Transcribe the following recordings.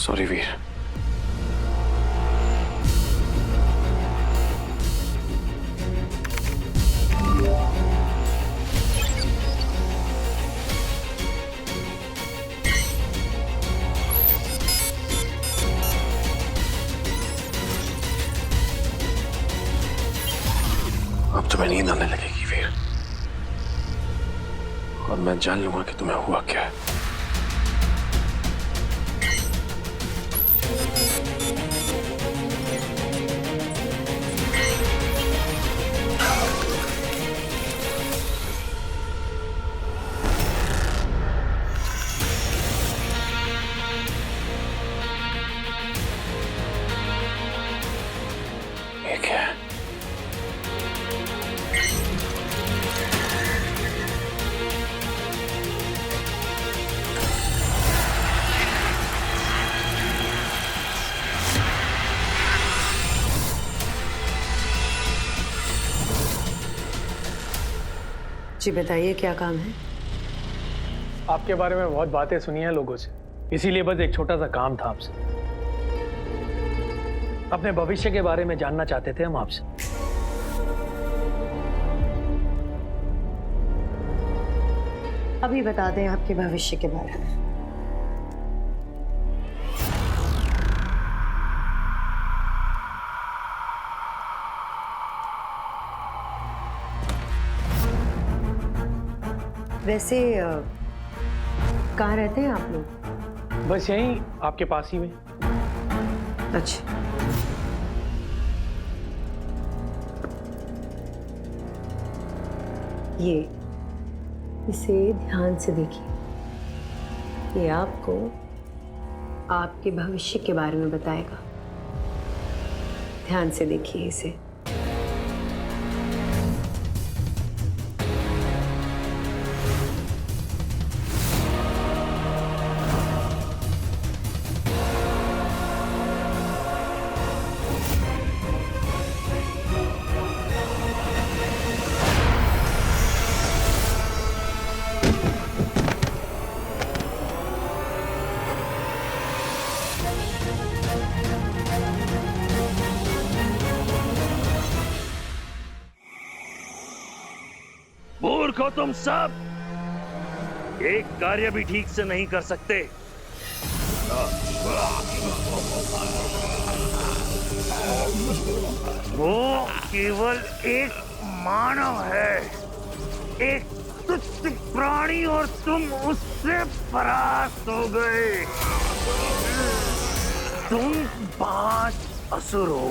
Sorry वीर। अब तुम्हें नींद आने लगेगी वीर, और मैं जान लूंगा कि तुम्हें हुआ क्या है। ये क्या है? जी बताइए, क्या काम है? आपके बारे में बहुत बातें सुनी हैं लोगों से, इसीलिए बस एक छोटा सा काम था आपसे। अपने भविष्य के बारे में जानना चाहते थे हम आपसे। अभी बता दें आपके भविष्य के बारे में। वैसे कहाँ रहते हैं आप लोग? बस यहीं आपके पास ही में। अच्छा, इसे ध्यान से देखिए। ये आपको आपके भविष्य के बारे में बताएगा। ध्यान से देखिए इसे। मूर्ख हो तुम सब, एक कार्य भी ठीक से नहीं कर सकते। वो केवल एक मानव है, एक तुच्छ प्राणी, और तुम उससे परास्त हो गए। तुम 5 असुर हो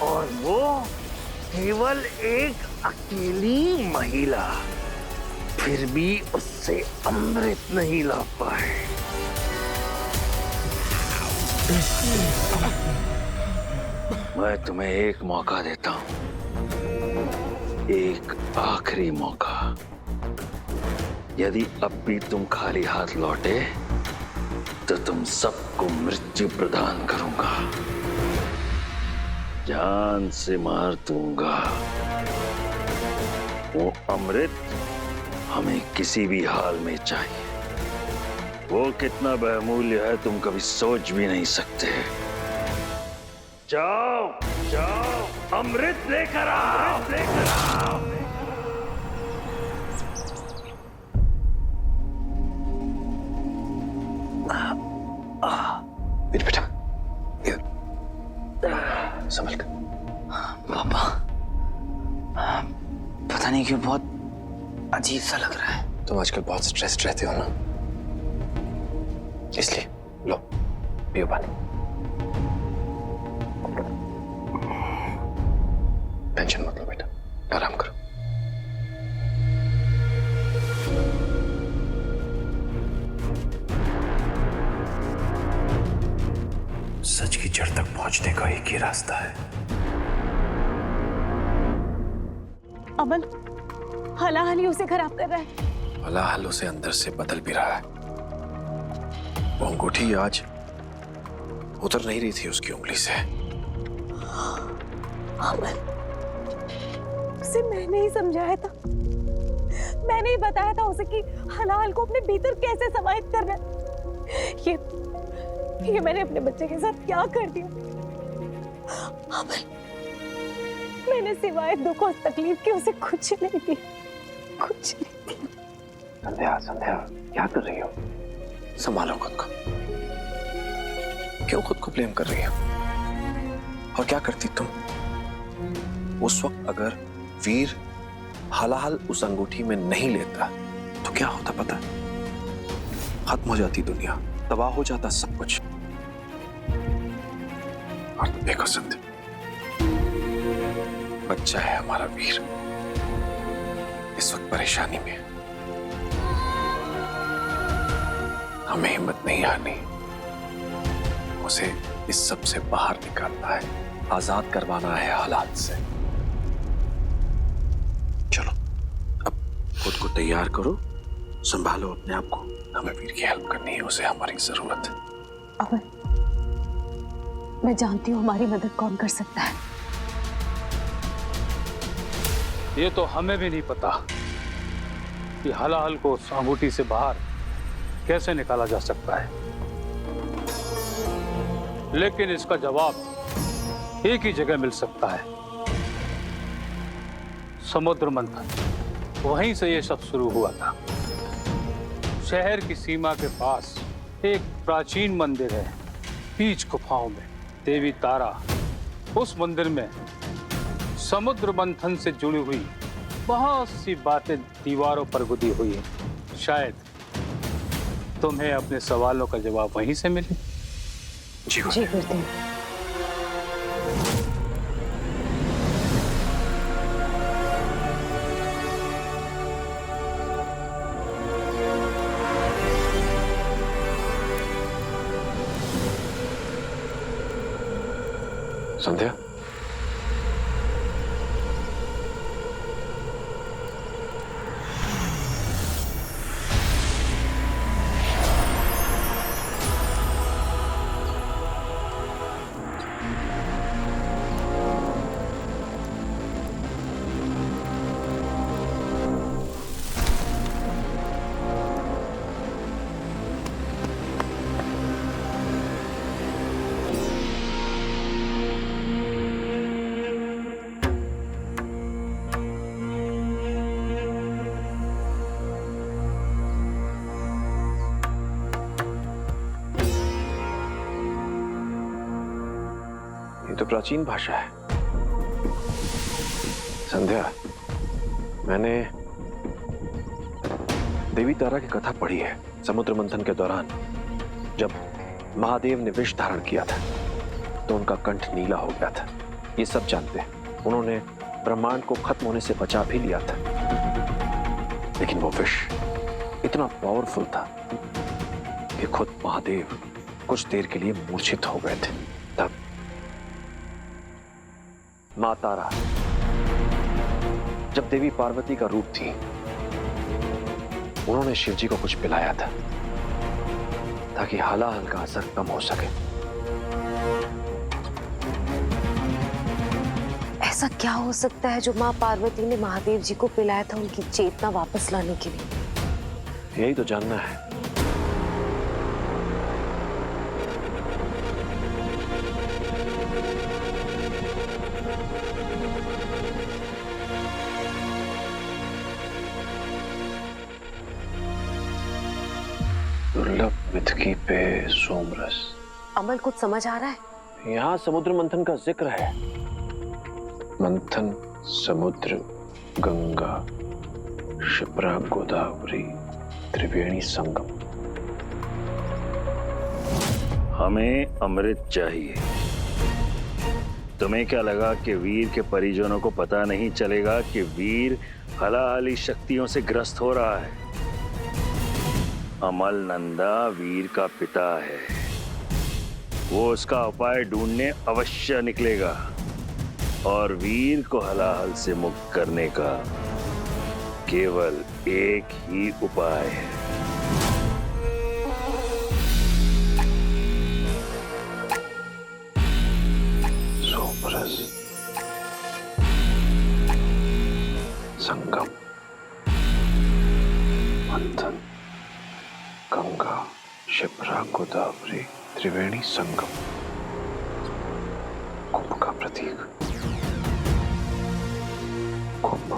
और वो केवल एक अकेली महिला, फिर भी उससे अमृत नहीं ला पाए। मैं तुम्हें एक मौका देता हूं, एक आखिरी मौका। यदि अब भी तुम खाली हाथ लौटे तो तुम सबको मृत्यु प्रदान करूंगा, जान से मार दूंगा। वो अमृत हमें किसी भी हाल में चाहिए। वो कितना बहुमूल्य है तुम कभी सोच भी नहीं सकते। जाओ जाओ, अमृत लेकर आओ, लेकर आओ। वीर बेटा, संभल कर। पापा, पता नहीं क्यों बहुत अजीब सा लग रहा है। तुम आजकल बहुत स्ट्रेस्ड रहते हो ना, इसलिए लो पियो पानी। टेंशन मत लो बेटा, आराम करो। सच की जड़ तक पहुंचने का एक ही रास्ता है। अमन हलाहली उसे खराब कर रहा है। हलाहल उसे अंदर से बदल भी रहा है। वो अंगूठी आज उतर नहीं रही थी उसकी उंगली से। अमन, उसे मैंने ही समझाया था, मैंने ही बताया था उसे कि हलाहल को अपने भीतर कैसे समाहित करना है। ये मैंने अपने बच्चे के साथ क्या कर दिया? अमल, मैंने सिवाय दुख और तकलीफ के उसे कुछ नहीं दिया, कुछ नहीं दिया। संध्या, संध्या, क्या कर रही हो? संभालो खुद को। क्यों खुद को ब्लेम कर रही हो? और क्या करती तुम उस वक्त अगर वीर हालाहाल उस अंगूठी में नहीं लेता तो क्या होता पता है? खत्म हो जाती दुनिया, तबाह हो जाता सब कुछ। और तुम देखो संध्या, बच्चा है हमारा वीर, इस वक्त परेशानी में। हमें हिम्मत नहीं हारनी, उसे इस सब से बाहर निकालना है, आजाद करवाना है हालात से। चलो अब खुद को तैयार करो, संभालो अपने आप को। हमें वीर की हेल्प करनी है, उसे हमारी जरूरत है। अमल, मैं जानती हूँ हमारी मदद कौन कर सकता है। ये तो हमें भी नहीं पता कि हलाहल को उस अंगूठी से बाहर कैसे निकाला जा सकता है, लेकिन इसका जवाब एक ही जगह मिल सकता है, समुद्र मंथन। वहीं से ये सब शुरू हुआ था। शहर की सीमा के पास एक प्राचीन मंदिर है, बीच गुफाओं में देवी तारा। उस मंदिर में समुद्र मंथन से जुड़ी हुई बहुत सी बातें दीवारों पर गुदी हुई हैं। शायद तुम्हें अपने सवालों का जवाब वहीं से मिले। जी गुरुदेव। संध्या, तो प्राचीन भाषा है। संध्या, मैंने देवी तारा की कथा पढ़ी है। समुद्र मंथन के दौरान जब महादेव ने विष धारण किया था तो उनका कंठ नीला हो गया था। ये सब जानते हैं। उन्होंने ब्रह्मांड को खत्म होने से बचा भी लिया था, लेकिन वो विष इतना पावरफुल था कि खुद महादेव कुछ देर के लिए मूर्छित हो गए थे। तब मां तारा जब देवी पार्वती का रूप थी, उन्होंने शिवजी को कुछ पिलाया था ताकि हलाहल का असर कम हो सके। ऐसा क्या हो सकता है जो मां पार्वती ने महादेव जी को पिलाया था उनकी चेतना वापस लाने के लिए? यही तो जानना है। दुर्लभ मिथकी पे सोमरस। अमल, कुछ समझ आ रहा है? यहाँ समुद्र मंथन का जिक्र है। मंथन समुद्र, गंगा, शिप्रा, गोदावरी, त्रिवेणी संगम। हमें अमृत चाहिए। तुम्हें क्या लगा कि वीर के परिजनों को पता नहीं चलेगा कि वीर हलाहली शक्तियों से ग्रस्त हो रहा है? अमल नंदा वीर का पिता है, वो उसका उपाय ढूंढने अवश्य निकलेगा और वीर को हलाहल से मुक्त करने का केवल एक ही उपाय है। सोमरस, संगम, मंथन, गंगा, शिप्रा, गोदावरी, त्रिवेणी संगम, कुंभ का प्रतीक। कुंभ,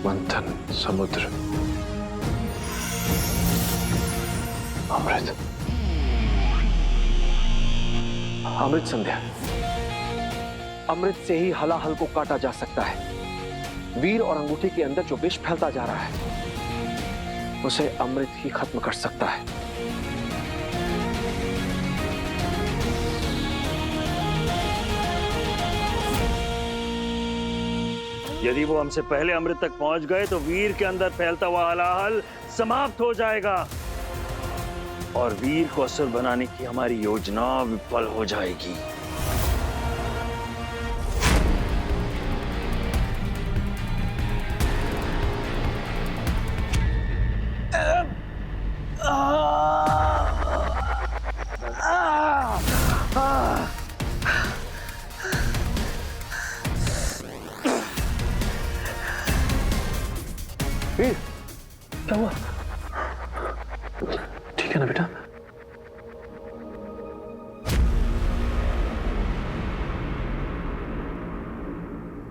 मंथन, समुद्र, अमृत। अमृत संध्या। अमृत से ही हलाहल को काटा जा सकता है। वीर और अंगूठी के अंदर जो विष फैलता जा रहा है उसे अमृत ही खत्म कर सकता है। यदि वो हमसे पहले अमृत तक पहुंच गए तो वीर के अंदर फैलता हुआ हलाहल समाप्त हो जाएगा और वीर को असुर बनाने की हमारी योजना विफल हो जाएगी। वीर, क्या हुआ? ठीक है ना बेटा?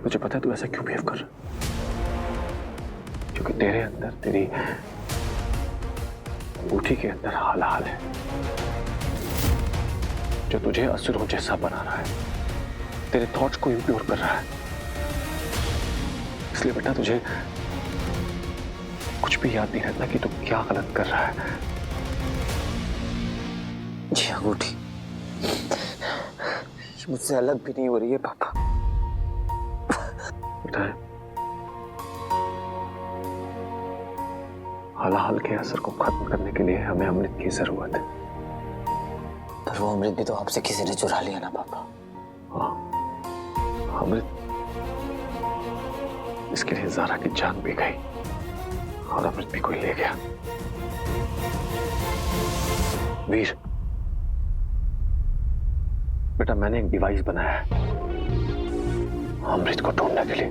मुझे पता है तू ऐसा क्यों बिहेव कर रहा, क्योंकि तेरे अंदर, तेरी अंगूठी के अंदर हाल है जो तुझे असुरों जैसा बना रहा है, तेरे थॉट्स को इम्प्योर कर रहा है। इसलिए बेटा तुझे कुछ भी याद नहीं रहता कि तू क्या गलत कर रहा है। जी अंगूठी मुझसे अलग भी नहीं हो रही है पापा। बेटा हलाहल के असर को खत्म करने के लिए हमें अमृत की जरूरत है। पर वो अमृत भी तो आपसे किसी ने चुरा लिया ना पापा। हाँ, अमृत, इसके लिए ज़ारा की जान भी गई और अमृत भी कोई ले गया। वीर बेटा, मैंने एक डिवाइस बनाया है अमृत को ढूंढने के लिए।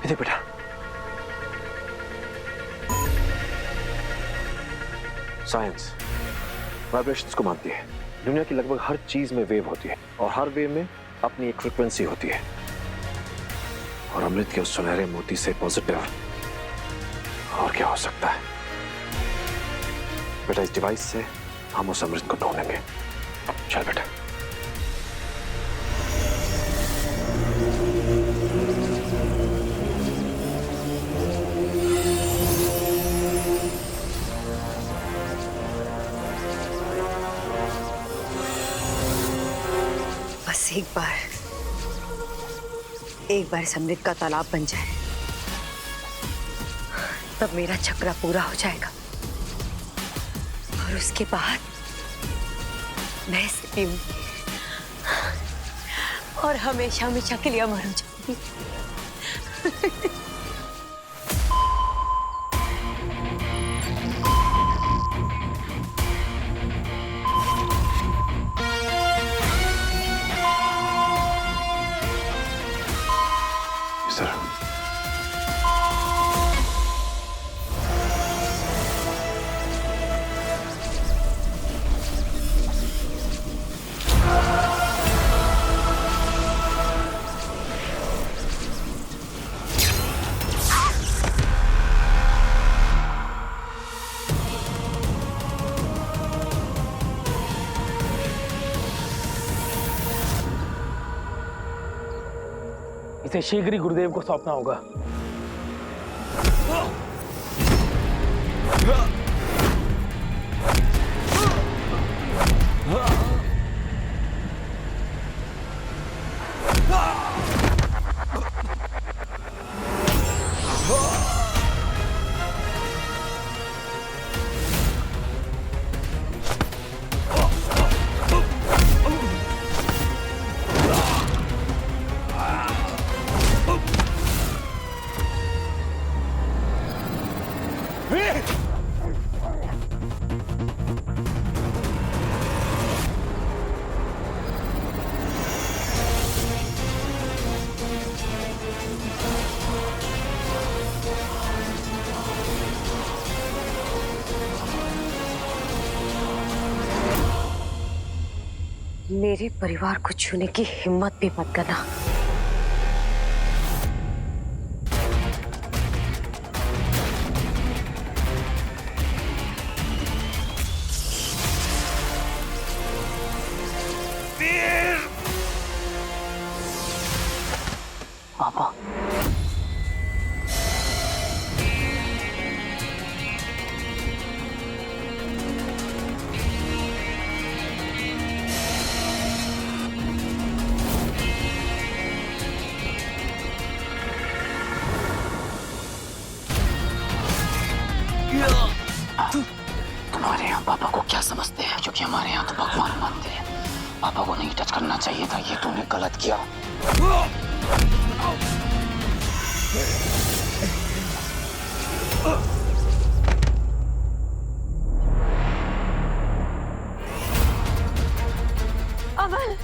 इधर बेटा, साइंस वाइब्रेशंस को मानती है। दुनिया की लगभग हर चीज में वेव होती है और हर वेव में अपनी एक फ्रीक्वेंसी होती है और अमृत के उस सुनहरे मोती से पॉजिटिव और क्या हो सकता है। बेटा इस डिवाइस से हम उस अमृत को ढूंढेंगे। चल बेटा। बस एक बार इस अमृत का तालाब बन जाए तब मेरा चक्रा पूरा हो जाएगा और उसके बाद मैं इसे पीऊंगी और हमेशा हमेशा के लिए अमर हो जाऊंगी। सर, इसे शीघ्र ही गुरुदेव को सौंपना होगा। मेरे परिवार को छूने की हिम्मत भी मत करना। पापा तुम्हारे यहाँ पापा को क्या समझते हैं? क्योंकि हमारे यहाँ तो भगवान मानते हैं। पापा को नहीं टच करना चाहिए था, ये तूने गलत किया। अमल,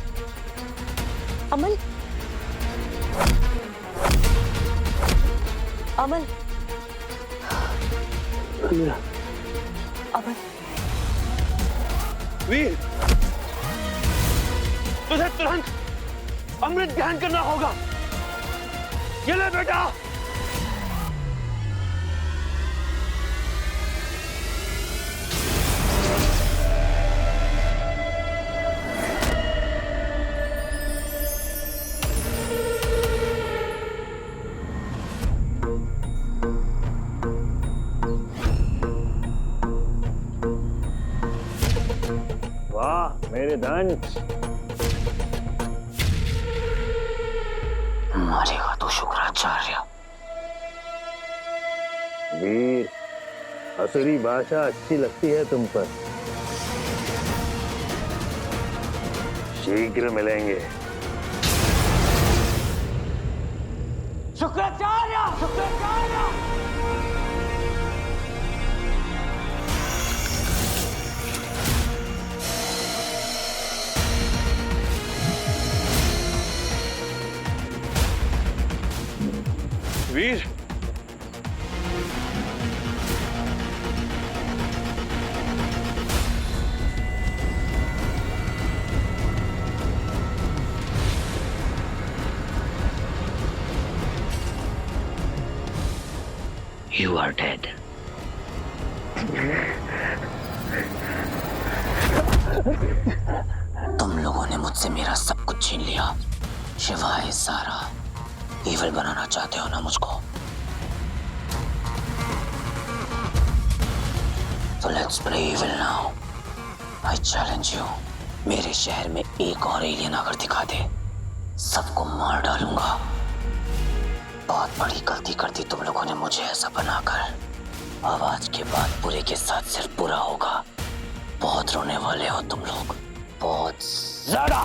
अमल, अमल, अमल, वीर, तुझे तुरंत अमृत ग्रहण करना होगा। ये ले बेटा। वाह मेरे दंश, मारेगा तो शुक्राचार्य। वीर, असुरी भाषा अच्छी लगती है तुम पर। शीघ्र मिलेंगे। शुक्राचार्य, शुक्राचार्य। वीर, You are dead. तुम लोगों ने मुझसे मेरा सब कुछ छीन लिया, शिवाय सारा। ईविल बनाना चाहते हो ना मुझको? तो let's play evil now. I challenge you. मेरे शहर में एक और एलियन अगर दिखा दे, सबको मार डालूंगा। बहुत बड़ी गलती कर दी तुम लोगों ने मुझे ऐसा बनाकर। अब आज के बाद बुरे के साथ सिर्फ बुरा होगा। बहुत रोने वाले हो तुम लोग, बहुत ज्यादा।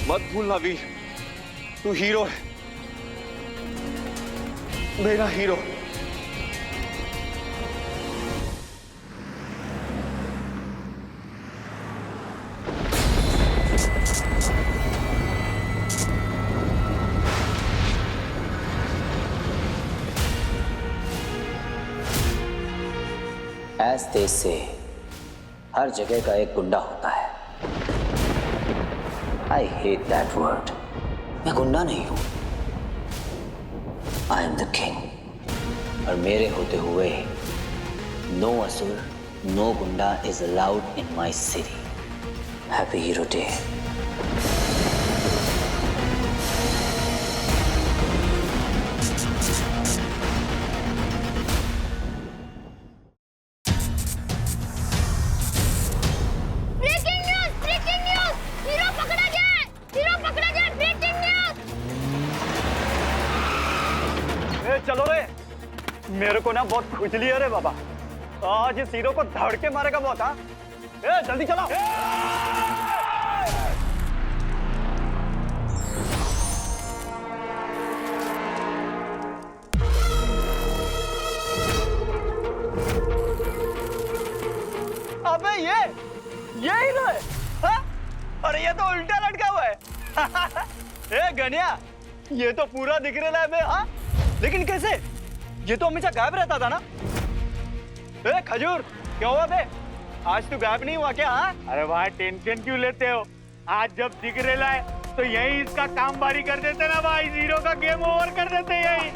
मत भूलना वीर, तू हीरो है, मेरा हीरो। ऐस देश से हर जगह का एक गुंडा होता है। I hate that word. मैं गुंडा नहीं हूं, I am the king. और मेरे होते हुए no असुर, no गुंडा is allowed in my city. Happy Hero Day. चलो रे, मेरे को ना बहुत खुजली है रे बाबा। आज इस हीरो को धड़ के मारेगा बहुत। हाँ, जल्दी चलो। अबे ये हीरो है हाँ? अरे ये तो उल्टा लटका हुआ है ए गनिया, ये तो पूरा दिख रहा है बे हाँ? लेकिन कैसे? ये तो हमेशा गायब रहता था ना। ए खजूर, क्या हुआ बे? आज तू गायब नहीं हुआ क्या? हाँ? अरे भाई टेंशन क्यों लेते हो? आज जब दिख रहा है तो यही इसका काम बारी कर देते ना भाई, जीरो का गेम ओवर कर देते यही।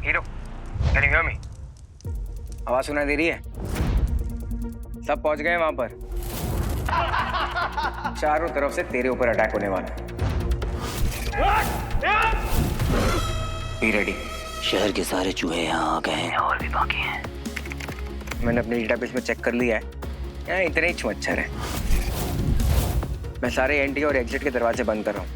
Hero, can you hear me? आवाज सुनाई दे रही है? सब पहुंच गए वहां पर। चारों तरफ से तेरे ऊपर अटैक होने वाला है। Be ready. शहर के सारे चूहे यहाँ आ गए हैं और भी बाकी हैं। मैंने अपने डेटाबेस में चेक कर लिया है, यहाँ इतने ही मच्छर है। मैं सारे एंट्री और एग्जिट के दरवाजे बंद कर रहा हूँ।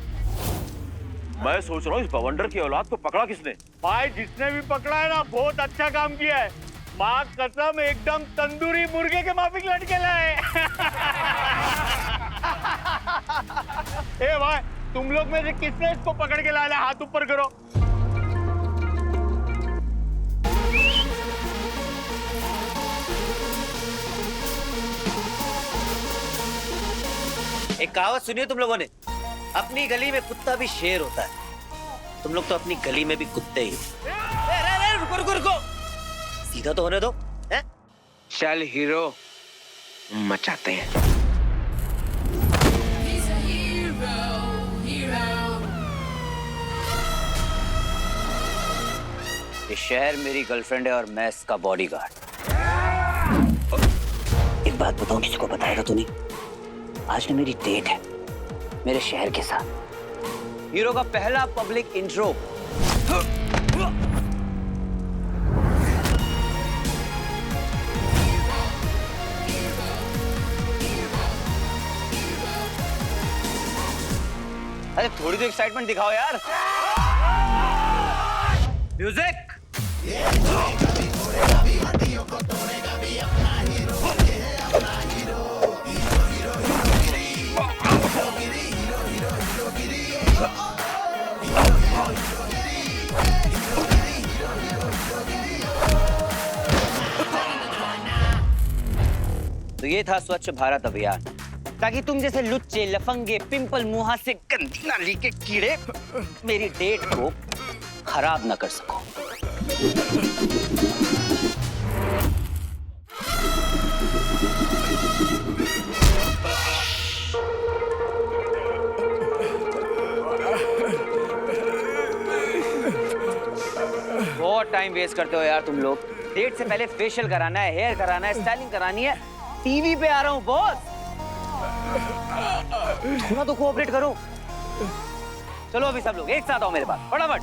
मैं सोच रहा हूँ इस बवंडर की औलाद को पकड़ा किसने? भाई जिसने भी पकड़ा है ना बहुत अच्छा काम किया है। माँ कसम एकदम तंदूरी मुर्गे के माफिक लटके लाए। ए भाई तुम लोग में से किसने इसको पकड़ के लाया? हाथ ऊपर करो। एक कहावत सुनी है तुम लोगों ने? अपनी गली में कुत्ता भी शेर होता है। तुम लोग तो अपनी गली में भी कुत्ते ही। रुको रुको रुको, सीधा तो होने दो। हैं? चल हीरो, मचाते हैं। ये शहर मेरी गर्लफ्रेंड है और मैं इसका बॉडीगार्ड। एक बात बताऊं, किसी को बताएगा तो नहीं? आज ना मेरी डेट है मेरे शहर के साथ। हीरो का पहला पब्लिक इंट्रो। अरे थोड़ी तो एक्साइटमेंट दिखाओ यार। म्यूजिक। तो ये था स्वच्छ भारत अभियान, ताकि तुम जैसे लुच्चे, लफंगे, पिंपल, मुंह से गंदी नाली के कीड़े मेरी डेट को खराब न कर सको। बहुत टाइम वेस्ट करते हो यार तुम लोग। डेट से पहले फेशियल कराना है, हेयर कराना है, स्टाइलिंग करानी है। टीवी पे आ रहा हूँ बॉस, थोड़ा तो कोऑपरेट करो। चलो अभी सब लोग एक साथ आओ मेरे पास फटाफट।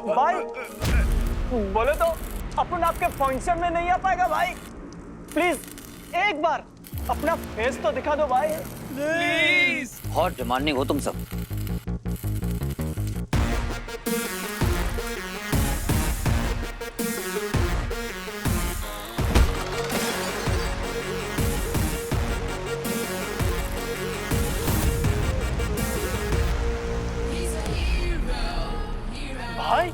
भाई बोले तो अपन आपके फंक्शन में नहीं आ पाएगा भाई। प्लीज एक बार अपना फेस तो दिखा दो भाई प्लीज। बहुत डिमांडिंग हो तुम सब। भाई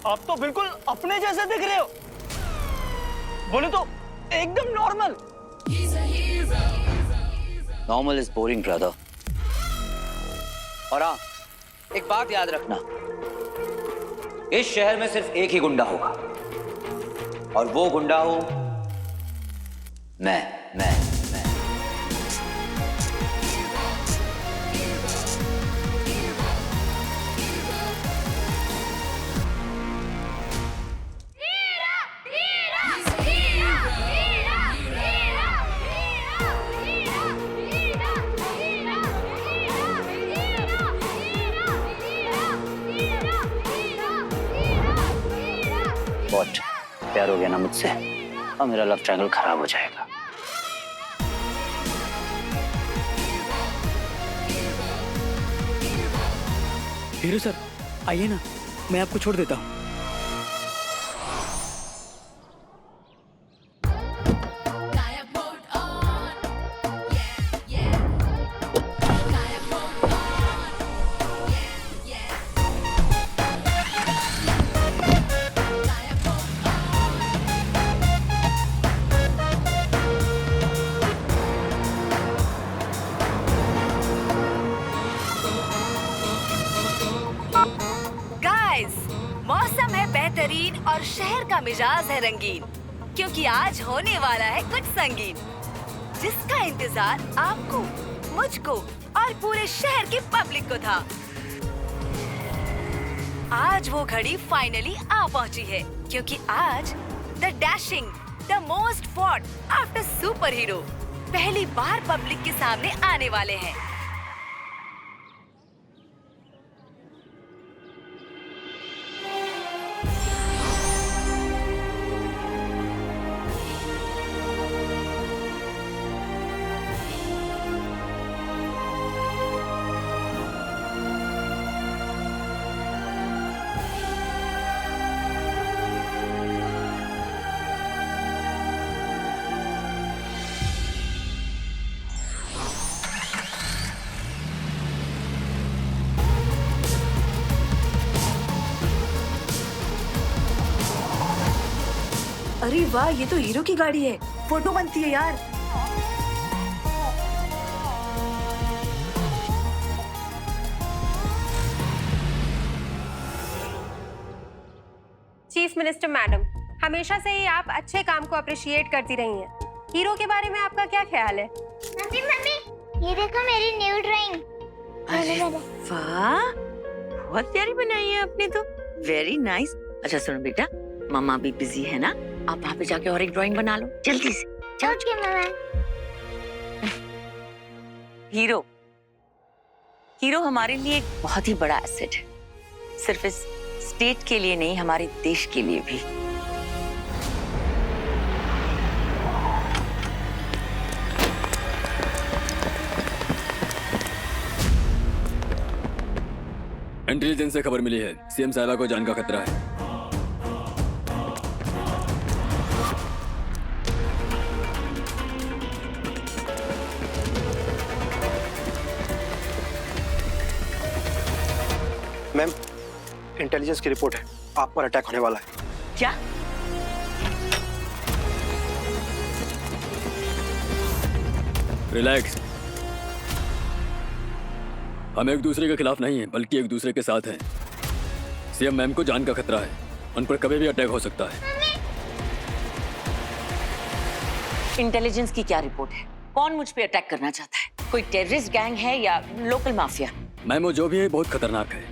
आप तो बिल्कुल अपने जैसे दिख रहे हो। बोले तो एकदम normal. Normal is boring brother. और हाँ, एक बात याद रखना, इस शहर में सिर्फ एक ही गुंडा होगा, और वो गुंडा हूं मैं बहुत प्यार हो गया ना मुझसे, और मेरा लव ट्रायंगल खराब हो जाएगा। हीरो सर आइए ना, मैं आपको छोड़ देता हूँ। मौसम है बेहतरीन और शहर का मिजाज है रंगीन, क्योंकि आज होने वाला है कुछ संगीन, जिसका इंतजार आपको, मुझको और पूरे शहर की पब्लिक को था। आज वो घड़ी फाइनली आ पहुंची है, क्योंकि आज the dashing, the most fought after super hero पहली बार पब्लिक के सामने आने वाले हैं। अरे वाह, ये तो हीरो की गाड़ी है, फोटो बनती है यार। चीफ मिनिस्टर मैडम, हमेशा से ही आप अच्छे काम को अप्रिशिएट करती रही हैं। हीरो के बारे में आपका क्या ख्याल है? मम्मी मम्मी, ये देखो मेरी न्यू ड्राइंग। अरे वाह, बहुत प्यारी बनाई है आपने तो, वेरी नाइस। अच्छा सुनो बेटा, मम्मा भी बिजी है ना, आप वहाँ पे जाके और एक ड्राइंग बना लो जल्दी से। ओके मम्मा। हीरो हमारे लिए एक बहुत ही बड़ा एसेट है, सिर्फ इस स्टेट के लिए नहीं, हमारे देश के लिए भी। इंटेलिजेंस से खबर मिली है, सीएम साहिबा को जान का खतरा है। मैम, इंटेलिजेंस की रिपोर्ट है, आप पर अटैक होने वाला है। क्या? रिलैक्स, हम एक दूसरे के खिलाफ नहीं हैं, बल्कि एक दूसरे के साथ हैं। सीएम मैम को जान का खतरा है, उन पर कभी भी अटैक हो सकता है। इंटेलिजेंस की क्या रिपोर्ट है? कौन मुझ पे अटैक करना चाहता है? कोई टेररिस्ट गैंग है या लोकल माफिया? मैम वो जो भी है बहुत खतरनाक है।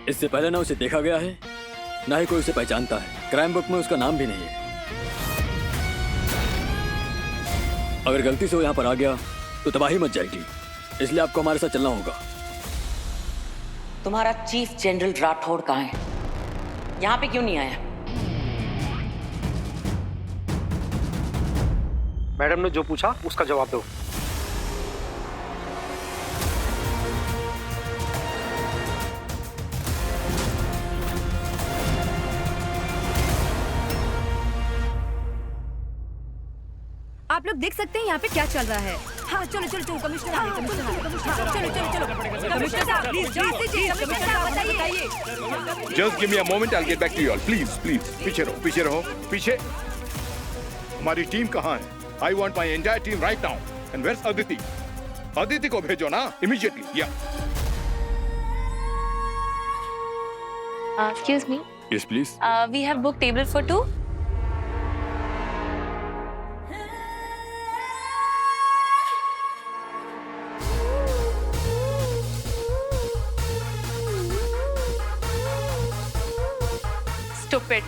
इससे पहले ना उसे देखा गया है, ना ही कोई उसे पहचानता है। क्राइम बुक में उसका नाम भी नहीं है। अगर गलती से वो यहाँ पर आ गया तो तबाही मच जाएगी, इसलिए आपको हमारे साथ चलना होगा। तुम्हारा चीफ जनरल राठौड़ कहाँ है? यहाँ पे क्यों नहीं आया? मैडम ने जो पूछा उसका जवाब दो। आप लोग देख सकते हैं यहाँ पे क्या चल रहा है। हाँ चलो चलो चलो, कमिश्नर आ गए, कमिश्नर आ गए। हाँ, चलो चलो चलो, कमिश्नर साहब प्लीज जवाब दीजिए, कमिश्नर साहब बताइए। Just give me a moment, I will get back to you all. Please please पीछे रहो, पीछे रहो, पीछे। हमारी टीम कहाँ है? I want my entire team right now. And where's Aditi? Aditi को भेजो ना इमीडिएटली। या excuse me. Yes please. We have book table for 2। Stupid.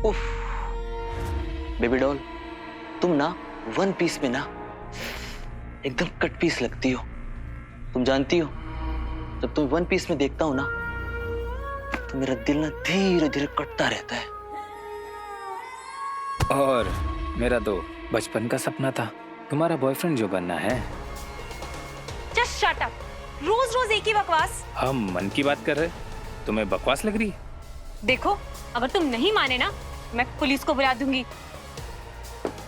उफ, बेबी डॉल, तुम ना वन पीस में ना एकदम कट पीस लगती हो। तुम जानती हो, जब तुम वन पीस में देखता हूं ना, तो मेरा दिल ना धीरे धीरे कटता रहता है। और मेरा तो बचपन का सपना था तुम्हारा बॉयफ्रेंड जो बनना है। जस्ट शट अप, रोज रोज एक ही बकवास। हम मन की बात कर रहे, तुम्हें बकवास लग रही है? देखो, अगर तुम नहीं माने ना, मैं पुलिस को बुला दूंगी।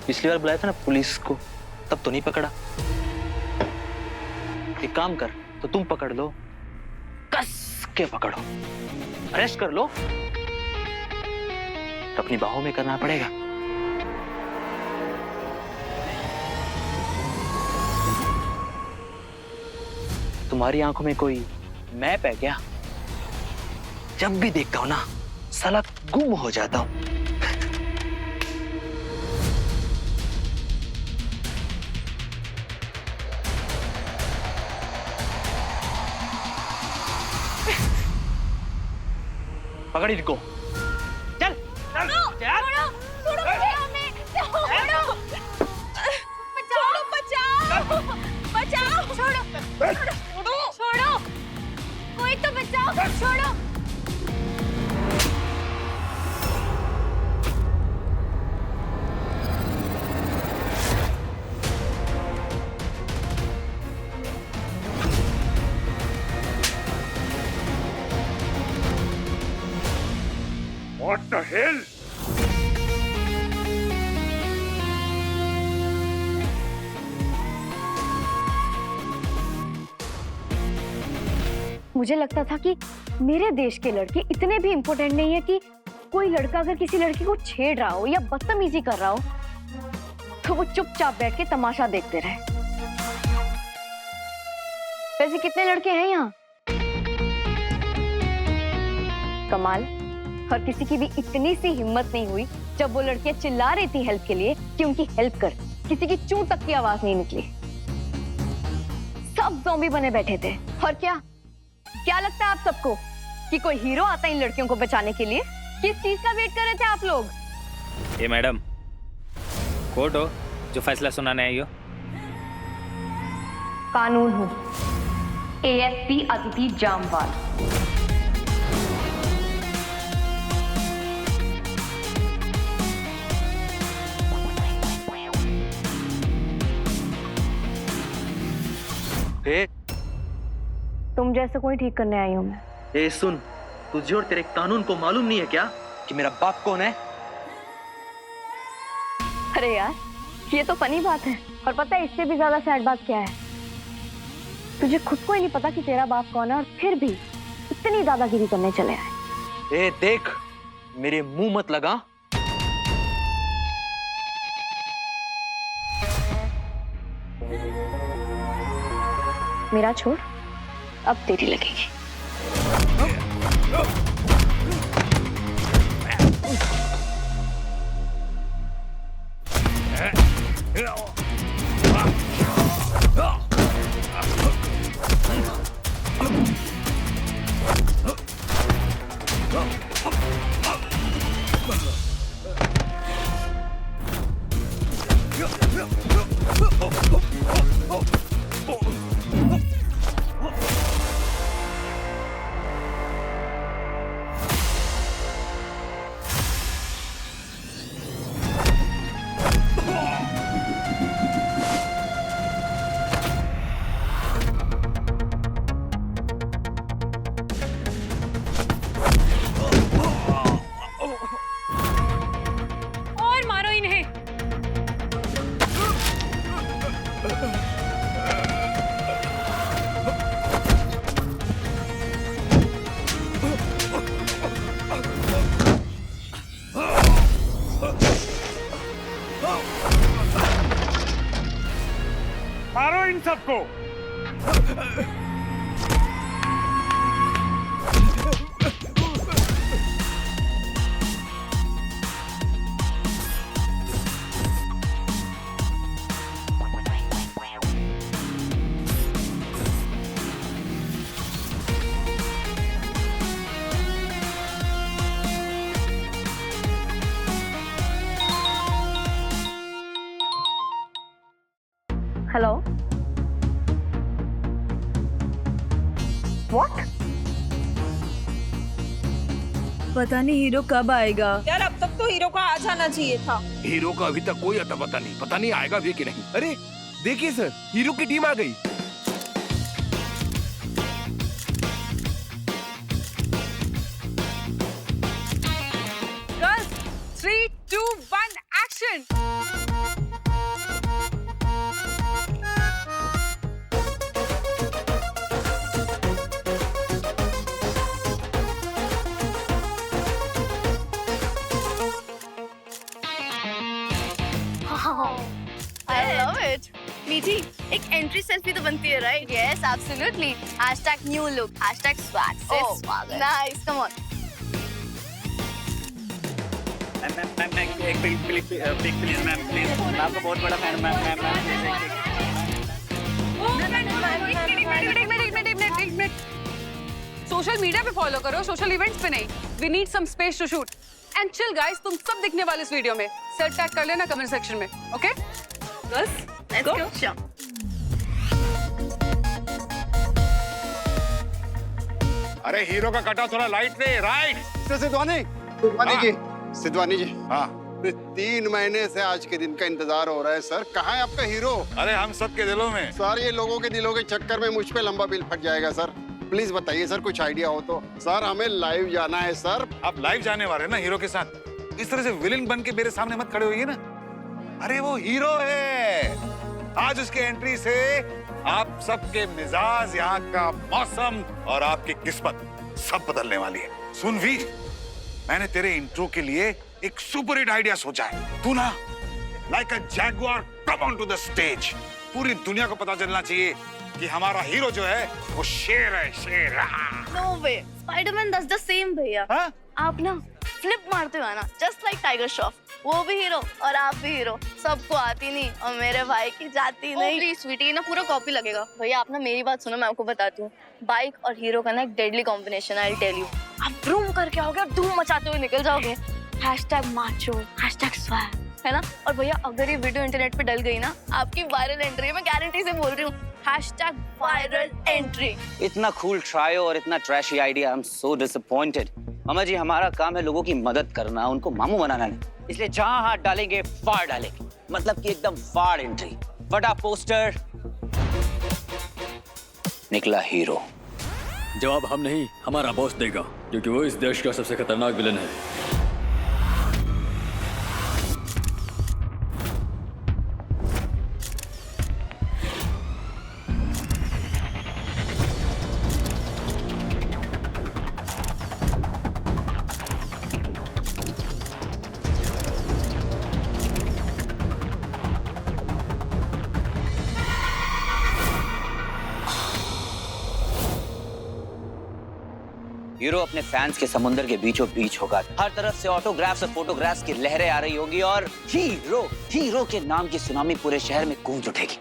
पिछली बार बुलाया था ना पुलिस को, तब तो नहीं पकड़ा। एक काम कर, तो तुम पकड़ लो, कस के पकड़ो, अरेस्ट कर लो, तो अपनी बाहों में करना पड़ेगा। तुम्हारी आंखों में कोई मैप है क्या? जब भी देखता हूं ना, साला गुम हो जाता हूं। पकड़ इनको। चल चल चल। छोड़ो, कोई तो बचाओ, छोड़ो। What the hell? मुझे लगता था कि मेरे देश के लड़के इतने भी इम्पोर्टेंट नहीं है कि कोई लड़का अगर किसी लड़की को छेड़ रहा हो या बदतमीजी कर रहा हो तो वो चुपचाप बैठ के तमाशा देखते रहे। वैसे कितने लड़के हैं यहाँ? कमाल, और किसी की भी इतनी सी हिम्मत नहीं हुई जब वो लड़कियां चिल्ला रही थी हेल्प के लिए कि उनकी हेल्प कर, किसी की चू तक की आवाज नहीं निकली। सब ज़ॉम्बी बने बैठे थे। और क्या लगता है आप सबको कि कोई हीरो आता है इन लड़कियों को बचाने के लिए? किस चीज का वेट कर रहे थे आप लोग? ये मैडम कोर्ट हो जो फैसला सुनाने आई हो? कानून हूँ, एएसपी अदिति जामवाल। तुम जैसे कोई ठीक करने आई हूं मैं। ए सुन, तुझे और तेरे कानून को मालूम नहीं है क्या कि मेरा बाप कौन है? अरे यार, ये तो फनी बात है। और पता है इससे भी ज्यादा सैड बात क्या है? तुझे खुद को ही नहीं पता कि तेरा बाप कौन है और फिर भी इतनी दादागिरी करने चले आए। ए देख, मेरे मुंह मत लगा। मेरा छोड़, अब तेरी लगेगी। मारो इन सबको। Hello what? पता नहीं हीरो कब आएगा। यार अब तक तो हीरो का आ जाना चाहिए था। हीरो का अभी तक कोई अता पता नहीं आएगा भी कि नहीं। अरे देखिए सर, हीरो की टीम आ गई। Girls 3, 2, 1 action. I love it. मीठी, एक एंट्री सेल्फी तो बनती है, right? Yes, absolutely. #new look, #swag. Oh, nice. Come on. Ma'am एक पिक प्लीज मैम प्लीज। मैं आपको बहुत बड़ा मैम एक मिनट। सोशल मीडिया पे फॉलो करो, सोशल इवेंट्स पे नहीं। We need some space to shoot. And chill guys, तुम सब दिखने वाले इस वीडियो में। सेट टैग कर लेना कमेंट सेक्शन में, okay? Girls, let's go. Sure. अरे हीरो का कटा थोड़ा लाइट पे, राइट। सिद्धवानी जी हाँ 3 महीने से आज के दिन का इंतजार हो रहा है सर। कहाँ है आपका हीरो? अरे हम सबके दिलों में। सर ये लोगों के दिलों के चक्कर में मुझ पे लंबा बिल फट जाएगा सर। प्लीज बताइए सर, कुछ आइडिया हो तो। सर हमें लाइव जाना है सर। आप लाइव जाने वाले हैं ना हीरो के साथ? इस तरह से विलेन बन के मेरे सामने मत खड़े होइए ना। अरे वो हीरो है। आज उसके एंट्री से आप सबके मिजाज, यहाँ का मौसम और आपकी किस्मत सब बदलने वाली है। सुन वीर, मैंने तेरे इंट्रो के लिए एक सुपर हिट आइडिया सोचा है। तू ना like a jaguar come on to the stage. पूरी दुनिया को पता चलना चाहिए कि हमारा हीरो जो है वो शेर है, शेर। No way. Spider-Man does the same भैया। आप ना फ्लिप मारते हो ना, just like टाइगर श्रॉफ। वो भी हीरो और आप भी हीरो। सबको आती नहीं और मेरे भाई की जाती नहीं। प्लीज स्वीटी, ना पूरा कॉपी लगेगा। भैया आप ना मेरी बात सुनो, मैं आपको बताती हूँ। बाइक और हीरो का ना एक deadly combination, I tell you. आप ब्रूम करके आओगे और धूम मचाते हुए निकल जाओगे। #macho, #swag, है ना? और भैया अगर ये वीडियो इंटरनेट पे डल गई ना, आपकी वायरल एंट्री, मैं गारंटी से बोल रही हूँ। #viral entry। इतना कूल ट्रायो और इतना trashy idea, I am so disappointed. मामा जी, हमारा काम है लोगों की मदद करना, उनको मामू बनाना नहीं। इसलिए जहां हाथ डालेंगे फाड़ डालेंगे, मतलब कि एकदम फाड़ एंट्री। बड़ा पोस्टर, निकला हीरो। जवाब हम नहीं, हमारा बॉस देगा, क्योंकि वो इस देश का सबसे खतरनाक विलन है। हीरो अपने फैंस के समुंदर के बीचों बीच होगा। हर तरफ से ऑटोग्राफ्स और फोटोग्राफ्स की लहरें आ रही होगी और हीरो के नाम की सुनामी पूरे शहर में गूंज उठेगी।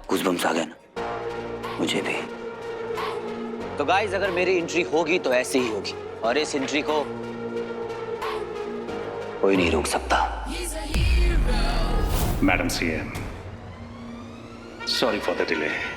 गूज़बम्स आ गए ना? मुझे भी। तो गाइस, अगर मेरी एंट्री होगी तो ऐसे ही होगी, और इस एंट्री को कोई नहीं रोक सकता। Madam CM, sorry for the delay.